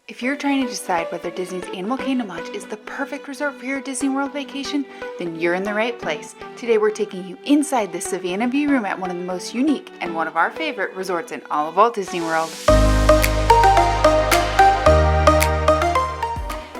If you're trying to decide whether Disney's Animal Kingdom Lodge is the perfect resort for your Disney World vacation, then you're in the right place. Today we're taking you inside the Savanna View room at one of the most unique and one of our favorite resorts in all of Walt Disney World.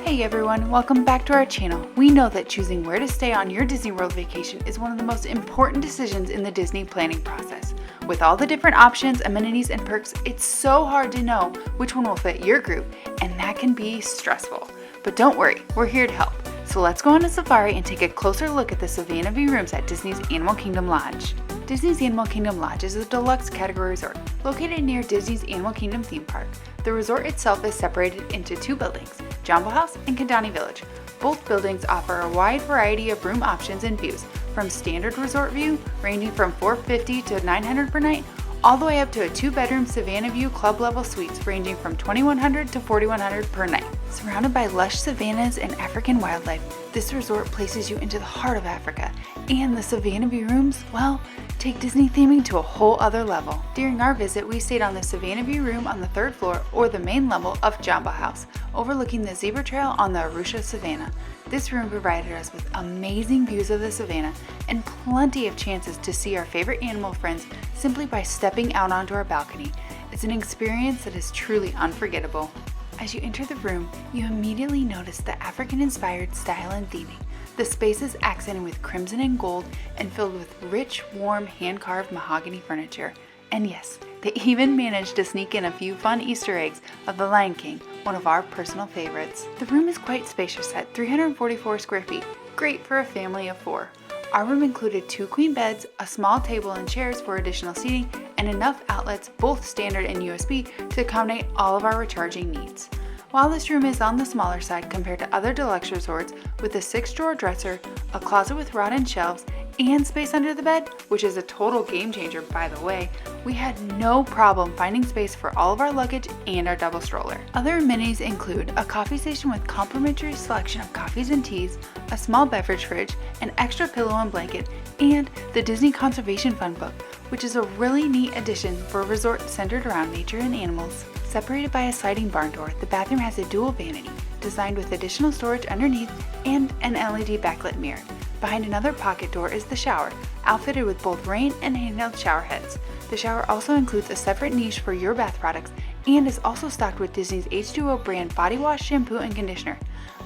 Hey everyone, welcome back to our channel. We know that choosing where to stay on your Disney World vacation is one of the most important decisions in the Disney planning process. With all the different options, amenities, and perks, it's so hard to know which one will fit your group, and that can be stressful. But don't worry, we're here to help. So let's go on a safari and take a closer look at the Savanna View rooms at Disney's Animal Kingdom Lodge. Disney's Animal Kingdom Lodge is a deluxe category resort located near Disney's Animal Kingdom theme park. The resort itself is separated into two buildings, Jambo House and Kandani Village. Both buildings offer a wide variety of room options and views, from standard resort view ranging from $450 to $900 per night, all the way up to a 2-bedroom Savanna View club level suites ranging from $2,100 to $4,100 per night. Surrounded by lush savannas and African wildlife, this resort places you into the heart of Africa, and the Savanna View rooms, well, take Disney theming to a whole other level. During our visit, we stayed on the Savanna View room on the 3rd floor or the main level of Jambo House, overlooking the zebra trail on the Arusha Savannah. This room provided us with amazing views of the savannah and plenty of chances to see our favorite animal friends simply by stepping out onto our balcony. It's an experience that is truly unforgettable. As you enter the room, you immediately notice the African-inspired style and theming. The space is accented with crimson and gold and filled with rich, warm, hand-carved mahogany furniture. And yes, they even managed to sneak in a few fun Easter eggs of the Lion King, one of our personal favorites. The room is quite spacious at 344 square feet, great for a family of 4. Our room included 2 queen beds, a small table and chairs for additional seating, and enough outlets, both standard and USB, to accommodate all of our recharging needs. While this room is on the smaller side compared to other deluxe resorts, with a 6-drawer dresser, a closet with wrought-in shelves, and space under the bed, which is a total game changer by the way, we had no problem finding space for all of our luggage and our double stroller. Other amenities include a coffee station with complimentary selection of coffees and teas, a small beverage fridge, an extra pillow and blanket, and the Disney Conservation Fund book, which is a really neat addition for a resort centered around nature and animals. Separated by a sliding barn door, the bathroom has a dual vanity, designed with additional storage underneath and an LED backlit mirror. Behind another pocket door is the shower, outfitted with both rain and handheld shower heads. The shower also includes a separate niche for your bath products and is also stocked with Disney's H2O brand body wash, shampoo, and conditioner.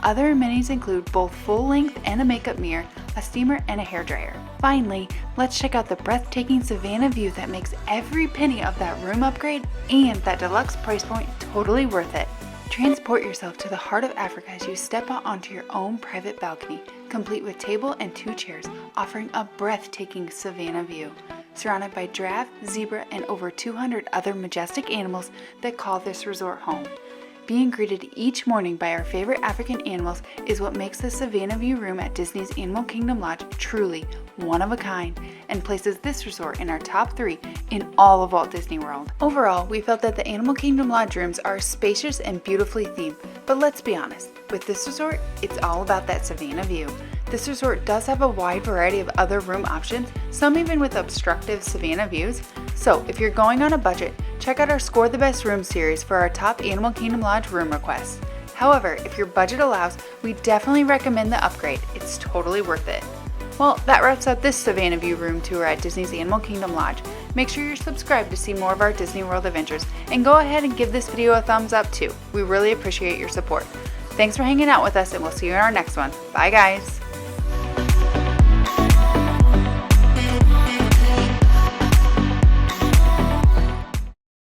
Other amenities include both full length and a makeup mirror, a steamer, and a hairdryer. Finally, let's check out the breathtaking Savanna View that makes every penny of that room upgrade and that deluxe price point totally worth it. Transport yourself to the heart of Africa as you step out onto your own private balcony, complete with table and 2 chairs, offering a breathtaking Savanna View. Surrounded by giraffe, zebra, and over 200 other majestic animals that call this resort home. Being greeted each morning by our favorite African animals is what makes the Savanna View room at Disney's Animal Kingdom Lodge truly one of a kind and places this resort in our top 3 in all of Walt Disney World. Overall, we felt that the Animal Kingdom Lodge rooms are spacious and beautifully themed, but let's be honest, with this resort, it's all about that Savanna View. This resort does have a wide variety of other room options, some even with obstructive Savanna views. So if you're going on a budget, check out our Score the Best Room series for our top Animal Kingdom Lodge room requests. However, if your budget allows, we definitely recommend the upgrade. It's totally worth it. Well, that wraps up this Savanna View room tour at Disney's Animal Kingdom Lodge. Make sure you're subscribed to see more of our Disney World adventures, and go ahead and give this video a thumbs up too. We really appreciate your support. Thanks for hanging out with us, and we'll see you in our next one. Bye guys!